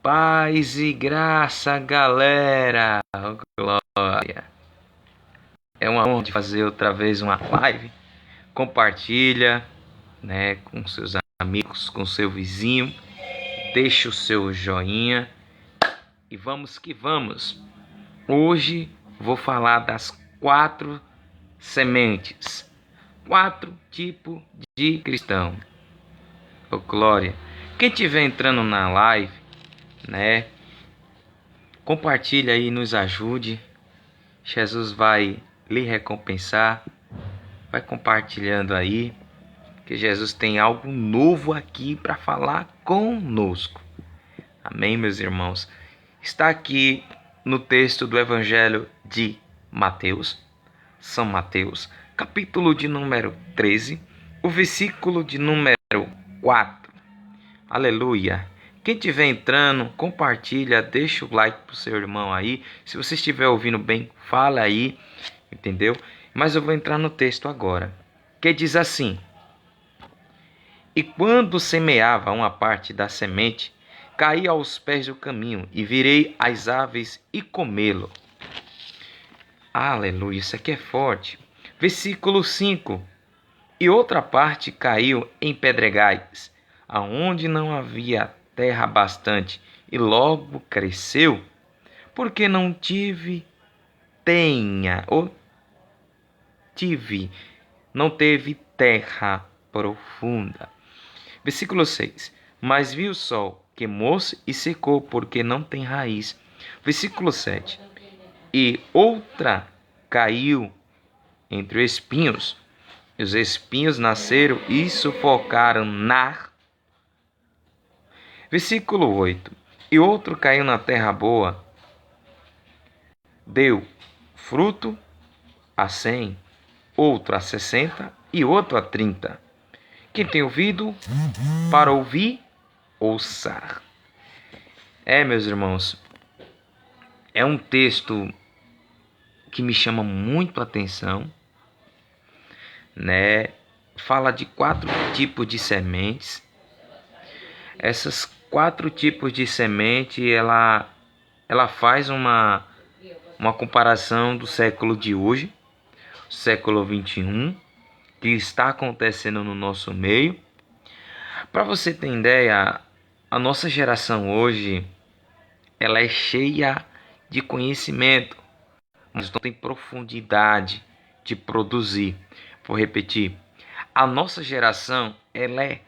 Paz e graça, galera! Glória! É uma honra de fazer outra vez uma live. Compartilha, né, com seus amigos, com seu vizinho. Deixa o seu joinha e vamos que vamos. Hoje vou falar das 4 sementes, 4 tipos de cristão. Oh, glória! Quem estiver entrando na live, né, compartilha aí, nos ajude. Jesus vai lhe recompensar. Vai compartilhando aí, que Jesus tem algo novo aqui para falar conosco. Amém, meus irmãos? Está aqui no texto do Evangelho de Mateus, São Mateus, capítulo de número 13, o versículo de número 4. Aleluia! Quem estiver entrando, compartilha, deixa o like pro seu irmão aí. Se você estiver ouvindo bem, fala aí, entendeu? Mas eu vou entrar no texto agora, que diz assim: E quando semeava uma parte da semente, caía aos pés do caminho, e virei as aves e comê-lo. Aleluia, isso aqui é forte. Versículo 5. E outra parte caiu em pedregais, aonde não havia terra bastante, e logo cresceu, porque não não teve terra profunda. Versículo 6. Mas viu o sol, queimou-se e secou, porque não tem raiz. Versículo 7. E outra caiu entre espinhos, e os espinhos nasceram e sufocaram na. Versículo 8. E outro caiu na terra boa, deu fruto a 100, outro a 60 e outro a 30. Quem tem ouvido para ouvir, ouça. Meus irmãos, é um texto que me chama muito a atenção, né? Fala de 4 tipos de sementes. Essas 4 tipos de semente, ela faz uma comparação do século de hoje, século 21, que está acontecendo no nosso meio. Para você ter ideia, a nossa geração hoje, ela é cheia de conhecimento, mas não tem profundidade de produzir. Vou repetir, a nossa geração, ela é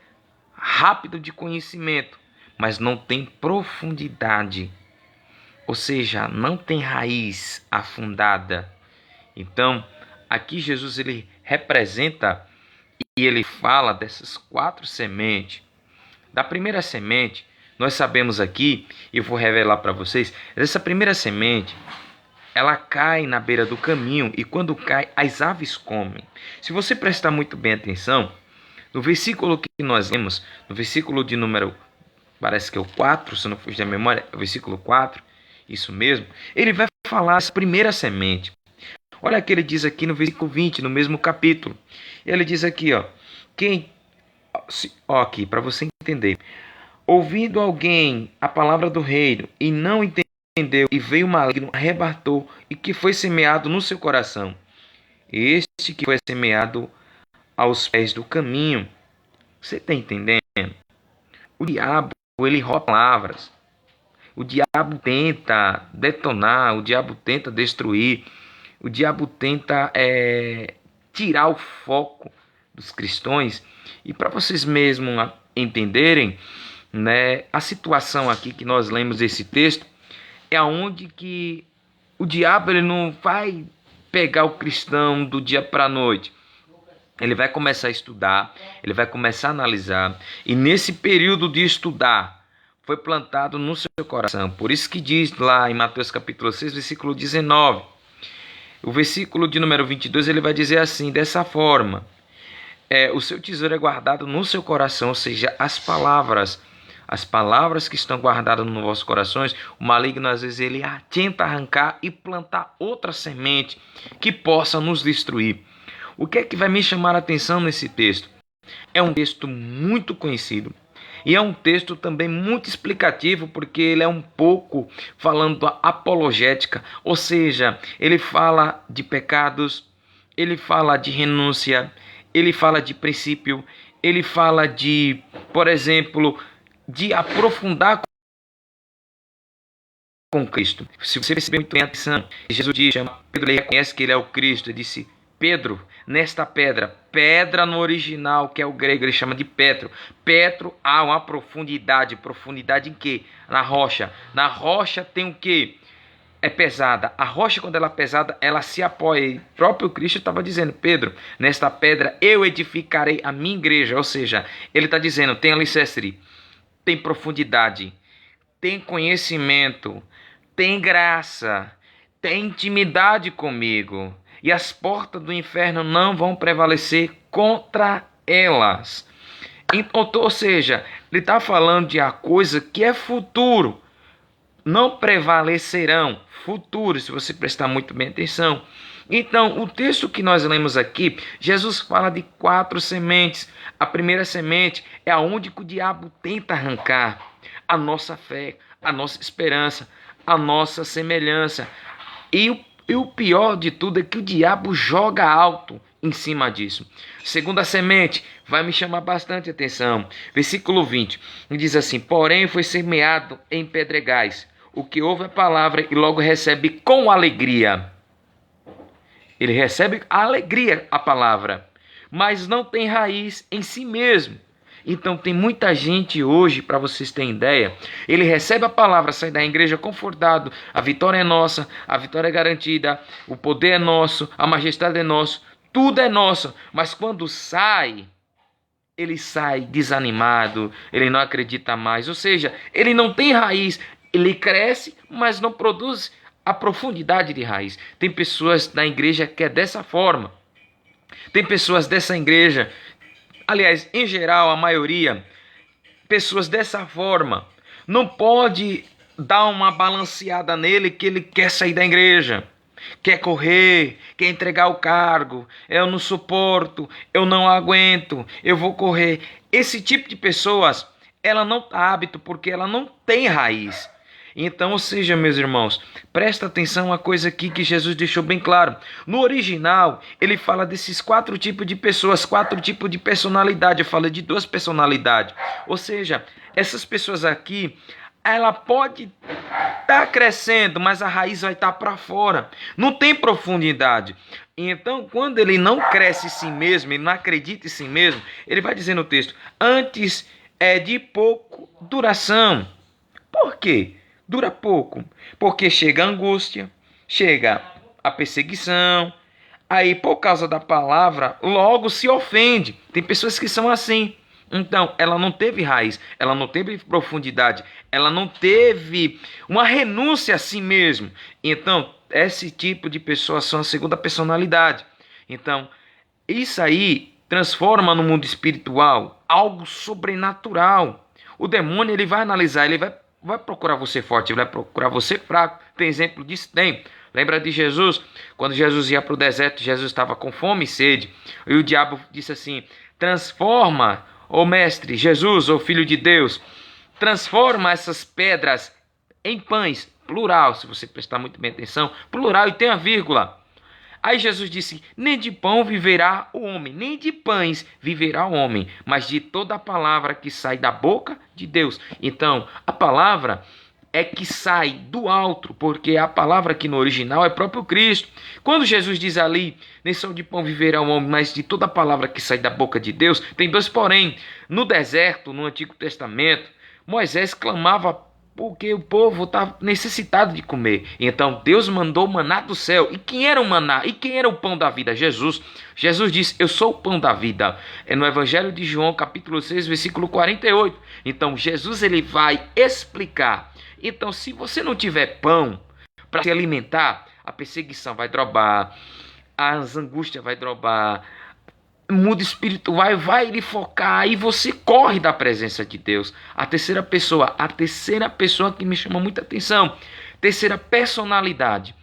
rápida de conhecimento, mas não tem profundidade, ou seja, não tem raiz afundada. Então, aqui Jesus ele representa e ele fala dessas 4 sementes. Da primeira semente, nós sabemos aqui, e eu vou revelar para vocês, essa primeira semente, ela cai na beira do caminho, e quando cai, as aves comem. Se você prestar muito bem atenção, no versículo que nós lemos, no versículo de número, parece que é o 4, se não fugir da memória, é o versículo 4, isso mesmo, ele vai falar essa primeira semente. Olha o que ele diz aqui no versículo 20, no mesmo capítulo. Ele diz aqui, aqui, para você entender. Ouvindo alguém a palavra do reino e não entendeu, e veio o maligno, arrebatou, e que foi semeado no seu coração. Este que foi semeado aos pés do caminho. Você está entendendo? O diabo, ele rouba palavras. O diabo tenta detonar, o diabo tenta destruir, o diabo tenta tirar o foco dos cristãos. E para vocês mesmos entenderem, né, a situação aqui que nós lemos esse texto, é onde que o diabo ele não vai pegar o cristão do dia para a noite. Ele vai começar a estudar, ele vai começar a analisar, e nesse período de estudar, foi plantado no seu coração. Por isso que diz lá em Mateus capítulo 6, versículo 19, o versículo de número 22, ele vai dizer assim, dessa forma, o seu tesouro é guardado no seu coração, ou seja, as palavras que estão guardadas nos vossos corações, o maligno às vezes ele tenta arrancar e plantar outra semente que possa nos destruir. O que é que vai me chamar a atenção nesse texto? É um texto muito conhecido, E é um texto também muito explicativo, porque ele é um pouco falando da apologética, ou seja, ele fala de pecados, ele fala de renúncia, ele fala de princípio, ele fala de, por exemplo, de aprofundar com Cristo. Se você perceber muito bem a atenção, Jesus diz, Pedro, ele reconhece que ele é o Cristo, ele disse, Pedro, nesta pedra, pedra no original, que é o grego, ele chama de Petro. Petro, há uma profundidade. Profundidade em quê? Na rocha. Na rocha tem o quê? É pesada. A rocha, quando ela é pesada, ela se apoia. E o próprio Cristo estava dizendo, Pedro, nesta pedra eu edificarei a minha igreja. Ou seja, ele está dizendo, tem alicerce, tem profundidade, tem conhecimento, tem graça, tem intimidade comigo. E as portas do inferno não vão prevalecer contra elas. Então, ou seja, ele está falando de a coisa que é futuro. Não prevalecerão, futuro, se você prestar muito bem atenção. Então, o texto que nós lemos aqui, Jesus fala de 4 sementes. A primeira semente é aonde que o diabo tenta arrancar a nossa fé, a nossa esperança, a nossa semelhança. E o pior de tudo é que o diabo joga alto em cima disso. Segunda semente vai me chamar bastante atenção. Versículo 20, diz assim, porém foi semeado em pedregais, o que ouve a palavra e logo recebe com alegria. Ele recebe a alegria a palavra, mas não tem raiz em si mesmo. Então tem muita gente hoje, para vocês terem ideia, ele recebe a palavra, sai da igreja confortado, a vitória é nossa, a vitória é garantida, o poder é nosso, a majestade é nosso, tudo é nosso, mas quando sai, ele sai desanimado, ele não acredita mais, ou seja, ele não tem raiz, ele cresce, mas não produz a profundidade de raiz. Tem pessoas na igreja que é dessa forma, tem pessoas dessa igreja, aliás, em geral, a maioria, pessoas dessa forma, não pode dar uma balanceada nele que ele quer sair da igreja, quer correr, quer entregar o cargo, eu não suporto, eu não aguento, eu vou correr. Esse tipo de pessoas, ela não está hábito porque ela não tem raiz. Então, ou seja, meus irmãos, presta atenção a uma coisa aqui que Jesus deixou bem claro. No original, ele fala desses 4 tipos de pessoas, 4 tipos de personalidade. Eu falo de 2 personalidades. Ou seja, essas pessoas aqui, ela pode estar crescendo, mas a raiz vai estar para fora. Não tem profundidade. Então, quando ele não cresce em si mesmo, ele não acredita em si mesmo, ele vai dizer no texto, antes é de pouco duração. Por quê? Dura pouco, porque chega a angústia, chega a perseguição, aí por causa da palavra, logo se ofende. Tem pessoas que são assim. Então, ela não teve raiz, ela não teve profundidade, ela não teve uma renúncia a si mesmo. Então, esse tipo de pessoas são a segunda personalidade. Então, isso aí transforma no mundo espiritual algo sobrenatural. O demônio, ele vai analisar, ele vai procurar você forte, ele vai procurar você fraco. Tem exemplo disso? Tem. Lembra de Jesus? Quando Jesus ia para o deserto, Jesus estava com fome e sede. E o diabo disse assim, transforma, ó mestre, Jesus, ó filho de Deus, transforma essas pedras em pães. Plural, se você prestar muito bem atenção. Plural e tem a vírgula. Aí Jesus disse, nem de pão viverá o homem, nem de pães viverá o homem, mas de toda a palavra que sai da boca de Deus. Então, a palavra é que sai do alto, porque a palavra aqui no original é próprio Cristo. Quando Jesus diz ali, nem só de pão viverá o homem, mas de toda a palavra que sai da boca de Deus, tem 2 porém. No deserto, no Antigo Testamento, Moisés clamava porque o povo está necessitado de comer. Então Deus mandou o maná do céu. E quem era o maná? E quem era o pão da vida? Jesus. Jesus disse, eu sou o pão da vida. É no Evangelho de João, capítulo 6, versículo 48. Então Jesus, ele vai explicar. Então, se você não tiver pão para se alimentar, a perseguição vai drobar, as angústias vai drobar, o mundo espiritual vai lhe focar e você corre da presença de Deus. A terceira pessoa que me chama muita atenção, terceira personalidade,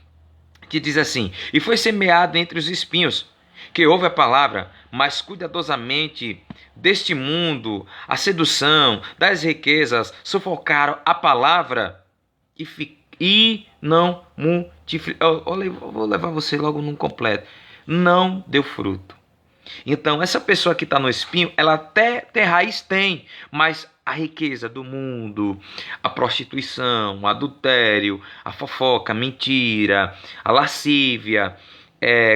que diz assim, e foi semeado entre os espinhos, que ouve a palavra, mais cuidadosamente deste mundo, a sedução das riquezas sufocaram a palavra e não multiplicou. Eu vou levar você logo num completo. Não deu fruto. Então, essa pessoa que está no espinho, ela até ter raiz tem, mas a riqueza do mundo, a prostituição, o adultério, a fofoca, a mentira, a lascívia,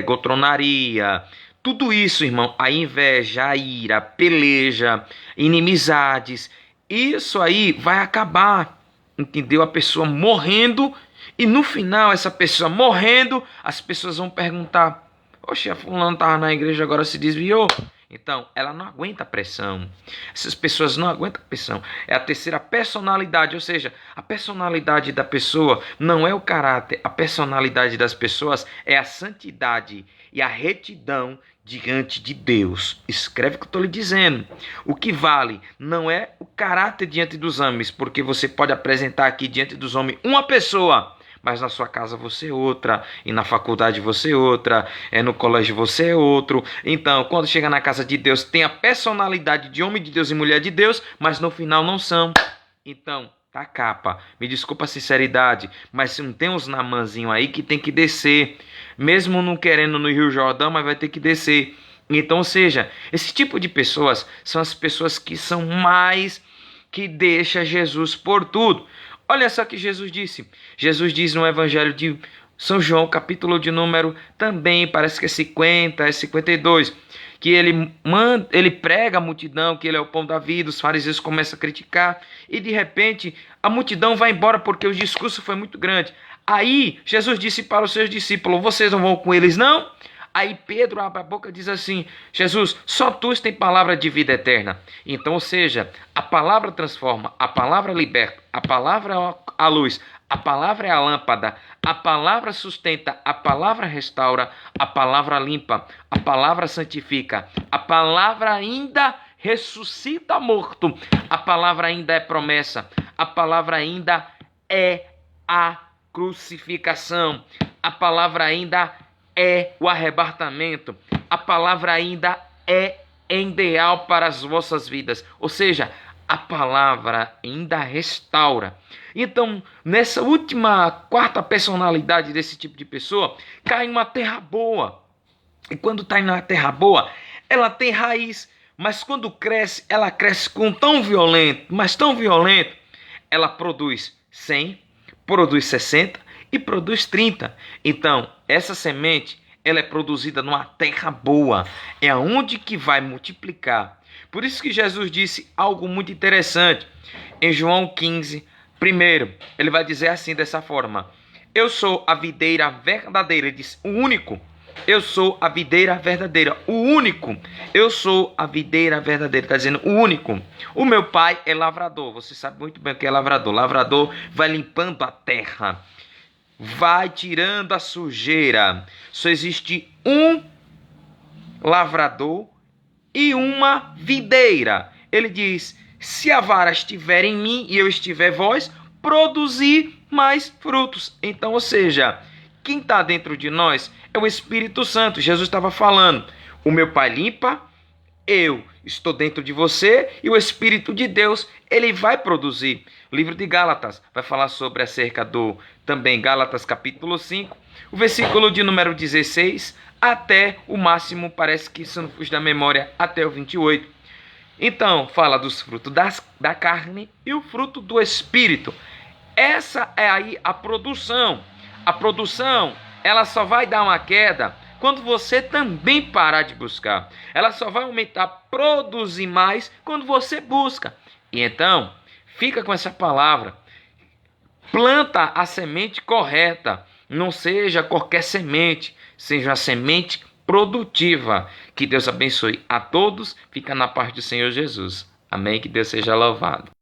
gotronaria, tudo isso, irmão, a inveja, a ira, a peleja, inimizades, isso aí vai acabar, entendeu? A pessoa morrendo, e no final, essa pessoa morrendo, as pessoas vão perguntar: oxe, a fulana estava na igreja, agora se desviou. Então, ela não aguenta a pressão. Essas pessoas não aguentam a pressão. É a terceira personalidade, ou seja, a personalidade da pessoa não é o caráter. A personalidade das pessoas é a santidade e a retidão diante de Deus. Escreve o que eu estou lhe dizendo. O que vale não é o caráter diante dos homens, porque você pode apresentar aqui diante dos homens uma pessoa, mas na sua casa você é outra, e na faculdade você é outra, no colégio você é outro. Então, quando chega na casa de Deus, tem a personalidade de homem de Deus e mulher de Deus, mas no final não são. Então, tá capa. Me desculpa a sinceridade, mas não tem uns namanzinhos aí que tem que descer, mesmo não querendo no Rio Jordão, mas vai ter que descer. Então, ou seja, esse tipo de pessoas são as pessoas que são mais que deixa Jesus por tudo. Olha só que Jesus disse. Jesus diz no Evangelho de São João, capítulo de número também, parece que é 50, é 52, que ele prega a multidão, que ele é o pão da vida, os fariseus começam a criticar, e de repente a multidão vai embora porque o discurso foi muito grande. Aí Jesus disse para os seus discípulos: vocês não vão com eles não? Aí Pedro abre a boca e diz assim: Jesus, só tu tens palavra de vida eterna. Então, ou seja, a palavra transforma, a palavra liberta, a palavra é a luz, a palavra é a lâmpada, a palavra sustenta, a palavra restaura, a palavra limpa, a palavra santifica, a palavra ainda ressuscita morto, a palavra ainda é promessa, a palavra ainda é a crucificação, a palavra ainda é o arrebatamento, a palavra ainda é ideal para as vossas vidas, ou seja, a palavra ainda restaura. Então, nessa última quarta personalidade desse tipo de pessoa, cai numa terra boa, e quando está na terra boa, ela tem raiz, mas quando cresce, ela cresce com tão violento, mas tão violento, ela produz 100, produz 60, e produz 30. Então, essa semente, ela é produzida numa terra boa. É aonde que vai multiplicar. Por isso que Jesus disse algo muito interessante. Em João 15, primeiro, ele vai dizer assim, dessa forma: eu sou a videira verdadeira. Ele diz, o único. Eu sou a videira verdadeira. O único. Eu sou a videira verdadeira. Está dizendo o único. O meu pai é lavrador. Você sabe muito bem o que é lavrador. Lavrador vai limpando a terra, vai tirando a sujeira. Só existe um lavrador e uma videira. Ele diz: se a vara estiver em mim e eu estiver em vós, produzir mais frutos. Então, ou seja, quem está dentro de nós é o Espírito Santo. Jesus estava falando: o meu Pai limpa, eu estou dentro de você, e o Espírito de Deus, ele vai produzir. O livro de Gálatas vai falar sobre acerca do, também Gálatas capítulo 5, o versículo de número 16, até o máximo, parece que isso não fuge da memória, até o 28. Então, fala dos frutos da carne e o fruto do Espírito. Essa é aí a produção. A produção, ela só vai dar uma queda quando você também parar de buscar. Ela só vai aumentar, produzir mais quando você busca. E então, fica com essa palavra. Planta a semente correta. Não seja qualquer semente. Seja a semente produtiva. Que Deus abençoe a todos. Fica na paz do Senhor Jesus. Amém. Que Deus seja louvado.